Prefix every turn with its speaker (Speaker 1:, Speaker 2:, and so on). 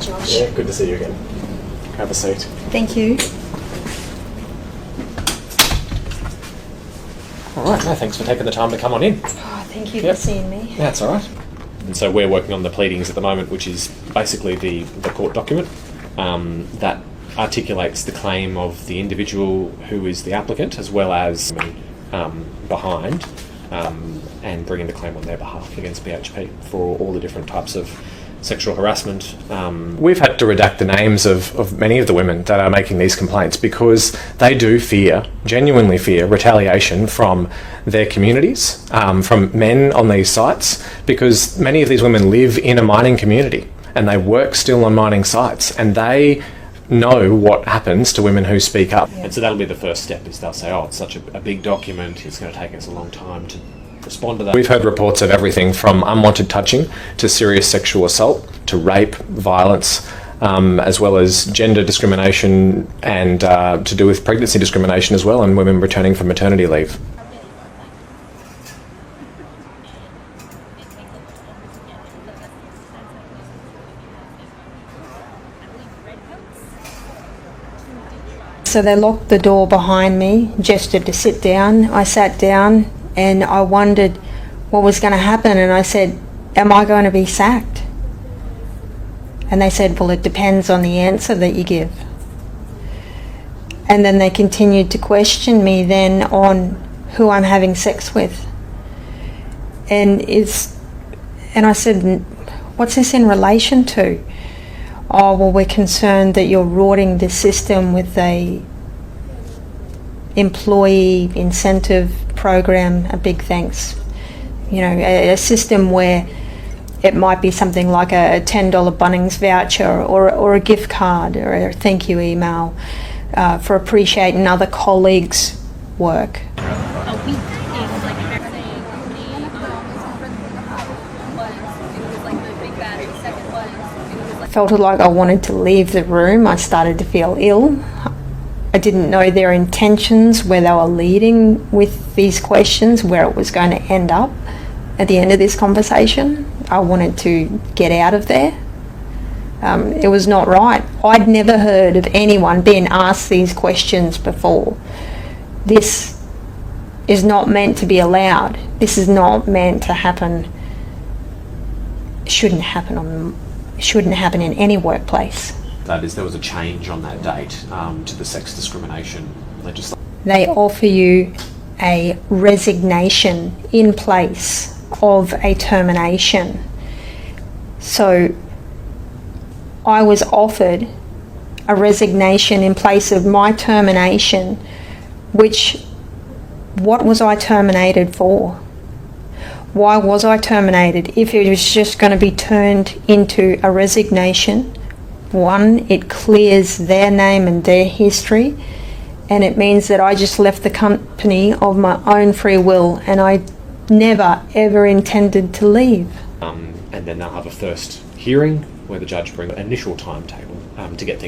Speaker 1: Josh.
Speaker 2: Yeah, good to see you again. Have a seat.
Speaker 1: Thank you.
Speaker 2: All right, no, thanks for taking the time to come on in.
Speaker 1: Oh, thank you for seeing me.
Speaker 2: Yeah, that's all right. And so we're working on the pleadings at the moment, which is basically the court document that articulates the claim of the individual who is the applicant, as well as behind, and bringing the claim on their behalf against BHP for all the different types of sexual harassment. We've had to redact the names of many of the women that are making these complaints because they do genuinely fear retaliation from their communities, from men on these sites, because many of these women live in a mining community and they work still on mining sites, and they know what happens to women who speak up. And so that'll be the first step, is they'll say, oh, it's such a big document, it's going to take us a long time to respond to that. We've heard reports of everything from unwanted touching to serious sexual assault to rape, violence, as well as gender discrimination and to do with pregnancy discrimination as well, and women returning from maternity leave.
Speaker 1: So they locked the door behind me, gestured to sit down. I sat down and I wondered what was going to happen, and I said, am I going to be sacked? And they said, well, it depends on the answer that you give. And then they continued to question me then on who I'm having sex with. And I said, what's this in relation to? Oh, well, we're concerned that you're rorting the system with a employee incentive program, a big thanks. You know, a system where it might be something like a $10 Bunnings voucher or a gift card or a thank you email for appreciating other colleagues' work. I felt like I wanted to leave the room. I started to feel ill. I didn't know their intentions, where they were leading with these questions, where it was going to end up at the end of this conversation. I wanted to get out of there. It was not right. I'd never heard of anyone being asked these questions before. This is not meant to be allowed. This is not meant to happen. It shouldn't happen in any workplace.
Speaker 2: That is, there was a change on that date to the sex discrimination legislation.
Speaker 1: They offer you a resignation in place of a termination. So I was offered a resignation in place of my termination, what was I terminated for? Why was I terminated if it was just going to be turned into a resignation? One, it clears their name and their history, and it means that I just left the company of my own free will, and I never ever intended to leave.
Speaker 2: And then they'll have a first hearing where the judge brings an initial timetable to get things